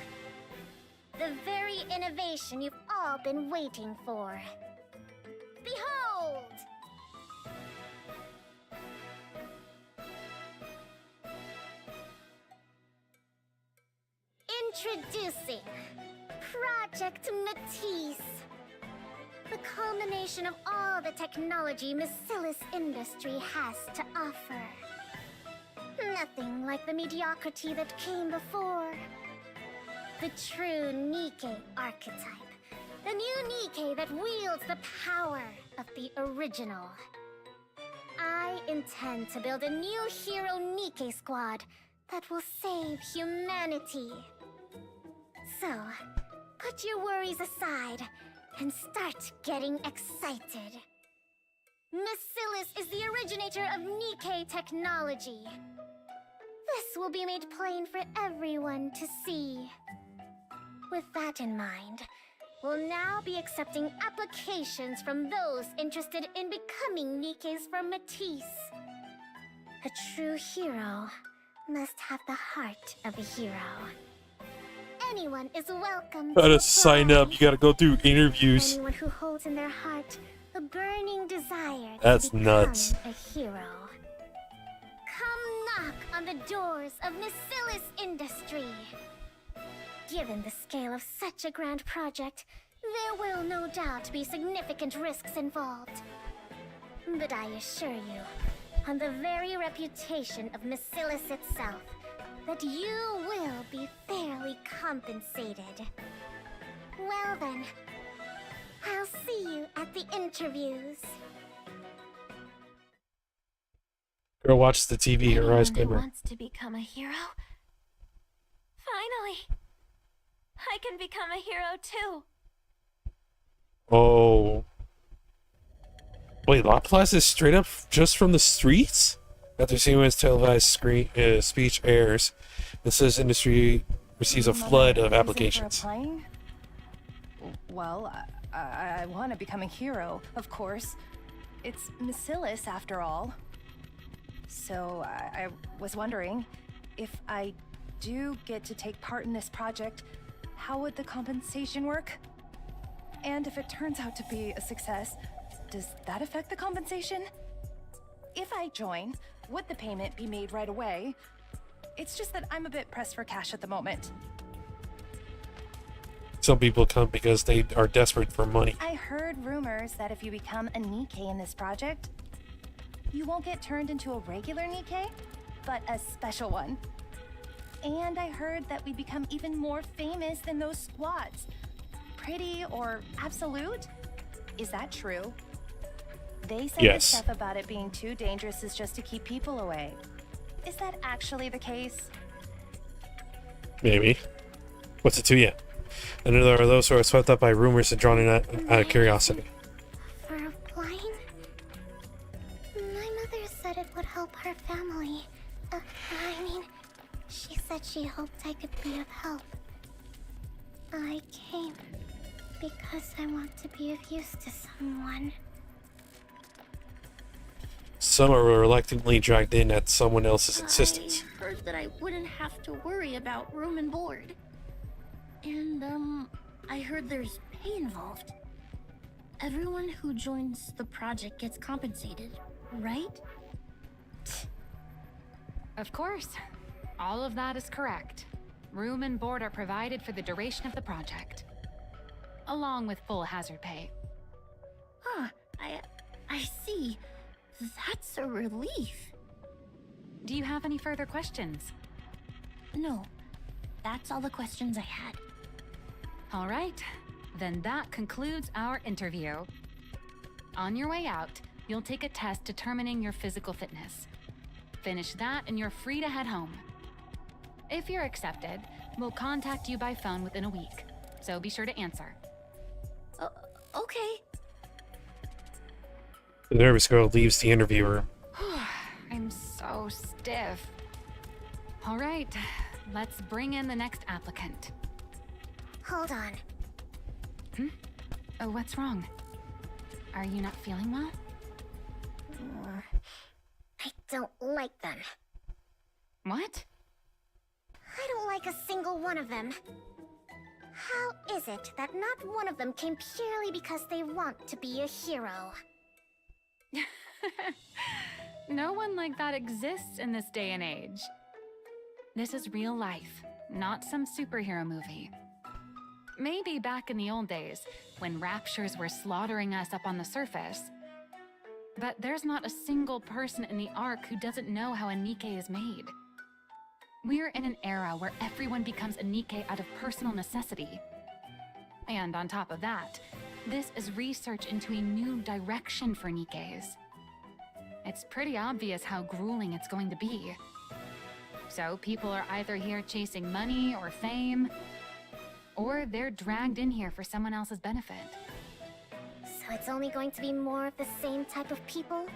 The very innovation you've all been waiting for. Behold! Introducing Project Matisse. The culmination of all the technology Macillus Industry has to offer. Nothing like the mediocrity that came before. The true NIKKE archetype. The new NIKKE that wields the power of the original. I intend to build a new hero NIKKE squad that will save humanity. So, put your worries aside and start getting excited. Macillus is the originator of NIKKE technology. This will be made plain for everyone to see. With that in mind, we'll now be accepting applications from those interested in becoming NIKKEs from Matisse. A true hero must have the heart of a hero. Anyone is welcome Gotta to sign up. You gotta go through interviews. Anyone who holds in their heart a burning desire That's to become nuts. a hero. Come knock on the doors of Macillus Industry. Given the scale of such a grand project, there will no doubt be significant risks involved. But I assure you, on the very reputation of Macillus itself, that you will be fairly compensated. Well then, I'll see you at the interviews. Girl, watch the TV. Her eyes Anyone who glimmer. wants to become a hero? Finally! I can become a hero too! Oh. Wait, Laplace is straight up just from the streets? After Simon's televised speech airs, this industry receives a flood of applications. Well, I want to become a hero, of course. It's Macillus, after all. So I was wondering, if I do get to take part in this project, how would the compensation work? And if it turns out to be a success, does that affect the compensation? If I join, would the payment be made right away? It's just that I'm a bit pressed for cash at the moment. Some people come because they are desperate for money. I heard rumors that if you become a NIKKE in this project, you won't get turned into a regular NIKKE, but a special one. And I heard that we become even more famous than those squads. Pretty or absolute? Is that true? They said the stuff about it being too dangerous is just to keep people away. Is that actually the case? Maybe. What's it to you? And there are those who are swept up by rumors and drawn in out of curiosity. For applying? My mother said it would help her family. I mean, she said she hoped I could be of help. I came because I want to be of use to someone. Some are reluctantly dragged in at someone else's insistence. I heard that I wouldn't have to worry about room and board. And, I heard there's pay involved. Everyone who joins the project gets compensated, right? Of course. All of that is correct. Room and board are provided for the duration of the project, along with full hazard pay. Huh, I see. That's a relief. Do you have any further questions? No, that's all the questions I had. All right, then that concludes our interview. On your way out, you'll take a test determining your physical fitness. Finish that and you're free to head home. If you're accepted, we'll contact you by phone within a week, so be sure to answer. Okay. The nervous girl leaves the interview room. I'm so stiff. All right, let's bring in the next applicant. Hold on. Oh, what's wrong? Are you not feeling well? I don't like them. What? I don't like a single one of them. How is it that not one of them came purely because they want to be a hero? No one like that exists in this day and age. This is real life, not some superhero movie. Maybe back in the old days, when raptures were slaughtering us up on the surface. But there's not a single person in the Ark who doesn't know how a NIKKE is made. We're in an era where everyone becomes a NIKKE out of personal necessity. And on top of that, this is research into a new direction for NIKKEs. It's pretty obvious how grueling it's going to be. So people are either here chasing money or fame, or they're dragged in here for someone else's benefit. So it's only going to be more of the same type of people?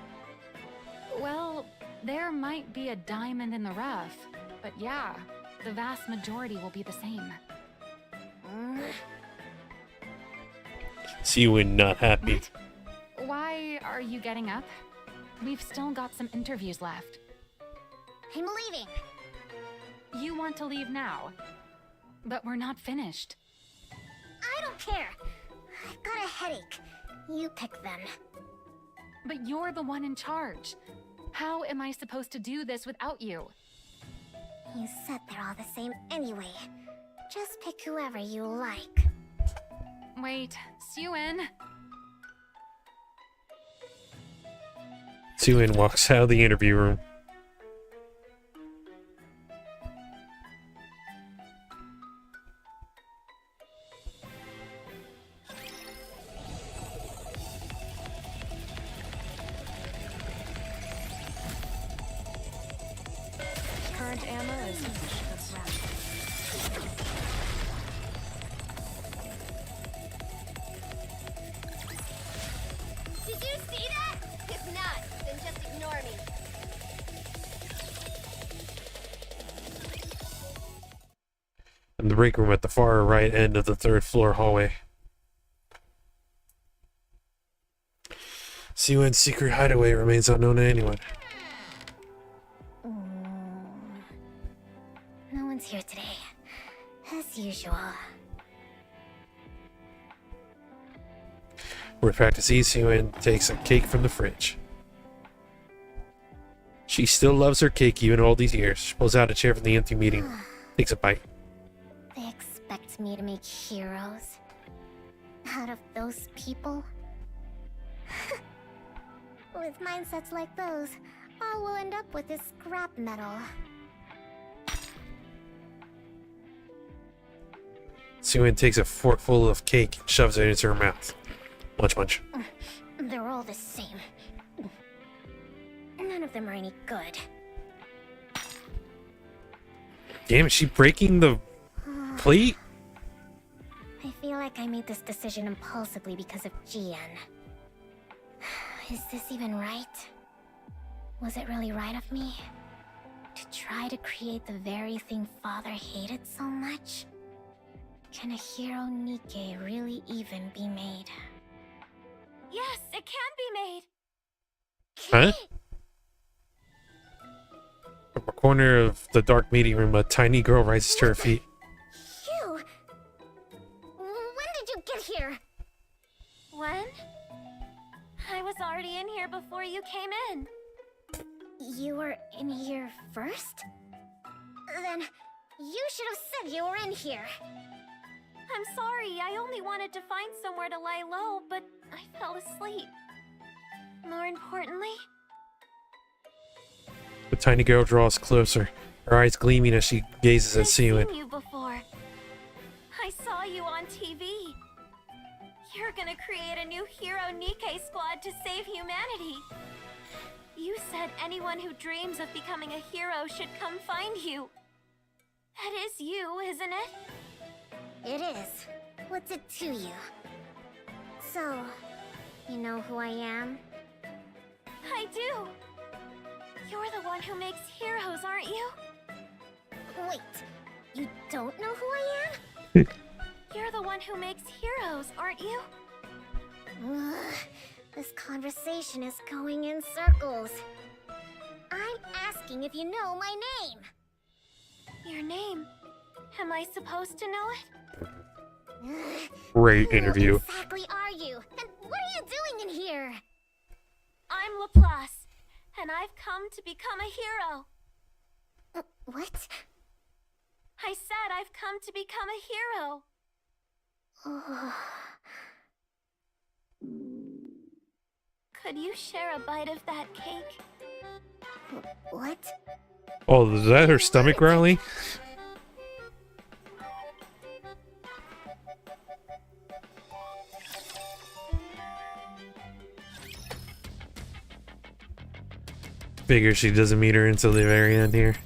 Well, there might be a diamond in the rough, but yeah, the vast majority will be the same. See when not happy. Why are you getting up? We've still got some interviews left. I'm leaving. You want to leave now, but we're not finished. I don't care. I've got a headache. You pick them. But you're the one in charge. How am I supposed to do this without you? You said they're all the same anyway. Just pick whoever you like. Wait, Suen. Suen walks out of the interview room. Current ammo is Did you see that? If not, then just ignore me. In the break room at the far right end of the third floor hallway. Suen's secret hideaway remains unknown to anyone. No one's here today. As usual. Where practice eats, Suen takes a cake from the fridge. She still loves her cake even all these years. She pulls out a chair from the empty meeting, takes a bite. They expect me to make heroes? Out of those people? With mindsets like those, all we'll end up with is scrap metal. Suen takes a forkful of cake and shoves it into her mouth. Munch, munch. They're all the same. None of them are any good. Damn, is she breaking the plate? I feel like I made this decision impulsively because of Jian. Is this even right? Was it really right of me? To try to create the very thing Father hated so much? Can a hero NIKKE really even be made? Yes, it can be made. Huh? From a corner of the dark meeting room, a tiny girl rises to her feet. You! When did you get here? When? I was already in here before you came in. You were in here first? Then you should have said you were in here. I'm sorry, I only wanted to find somewhere to lie low, but I fell asleep. More importantly, The tiny girl draws closer, her eyes gleaming as she gazes at I've Suen. seen you before. I saw you on TV. You're gonna create a new hero NIKKE squad to save humanity. You said anyone who dreams of becoming a hero should come find you. That is you, isn't it? It is. What's it to you? So, you know who I am? I do. You're the one who makes heroes, aren't you? Wait, you don't know who I am? You're the one who makes heroes, aren't you? Ugh, this conversation is going in circles. I'm asking if you know my name. Your name. Am I supposed to know it? Great interview. Who exactly are you? And what are you doing in here? I'm Laplace, and I've come to become a hero. What? I said I've come to become a hero. Could you share a bite of that cake? What? Oh, is that her stomach growling? Figure she doesn't meet her until the very end here.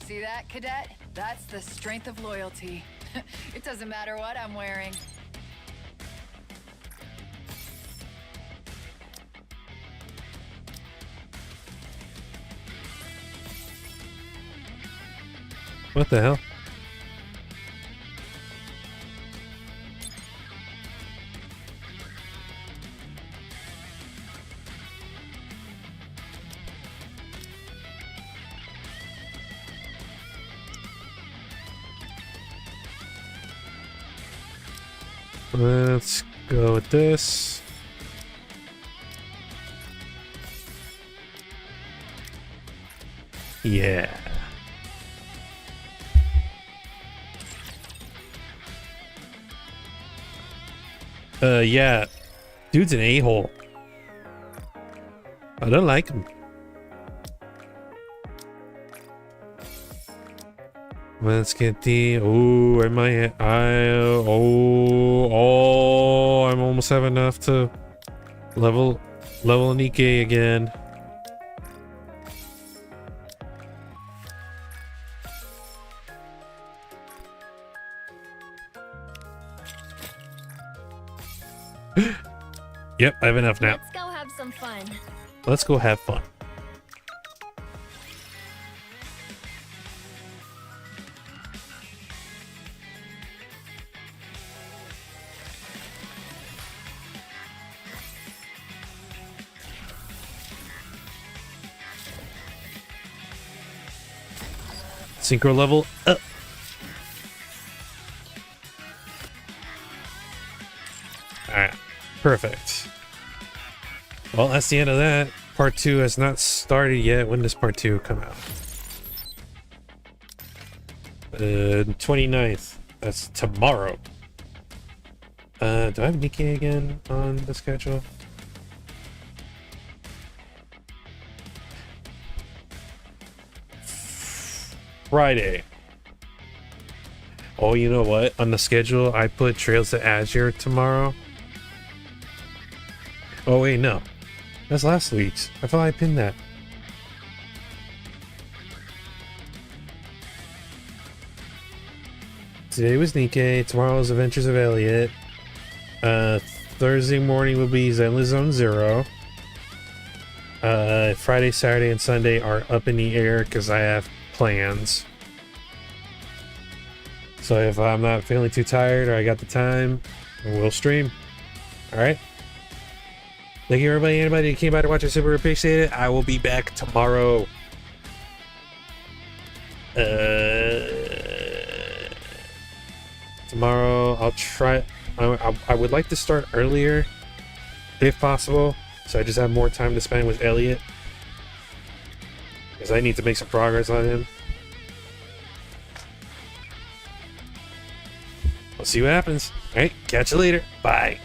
See that, Cadet? That's the strength of loyalty. It doesn't matter what I'm wearing. What the hell? Let's go with this. Yeah. Yeah. Dude's an a-hole. I don't like him. Let's get the... Oh, I might... I'm almost have enough to level NIKKE again. Yep, I have enough now. Let's go have some fun. Let's go have fun. Synchro level up. Alright, perfect. Well, that's the end of that. Part 2 has not started yet. When does part 2 come out? 29th. That's tomorrow. Do I have NIKKE again on the schedule? Friday. Oh, you know what? On the schedule, I put Trails to Azure tomorrow. Oh, wait, no. That's last week's. I thought I pinned that. Today was NIKKE. Tomorrow's Adventures of Elliot. Thursday morning will be Zenless Zone 0. Friday, Saturday, and Sunday are up in the air because I have plans. So if I'm not feeling too tired or I got the time, we'll stream. Alright? Thank you everybody, anybody who came by to watch, I super appreciate it. I will be back tomorrow. Tomorrow I'll try. I would like to start earlier if possible, so I just have more time to spend with Elliot, because I need to make some progress on him. We'll see what happens. Alright, catch you later. Bye.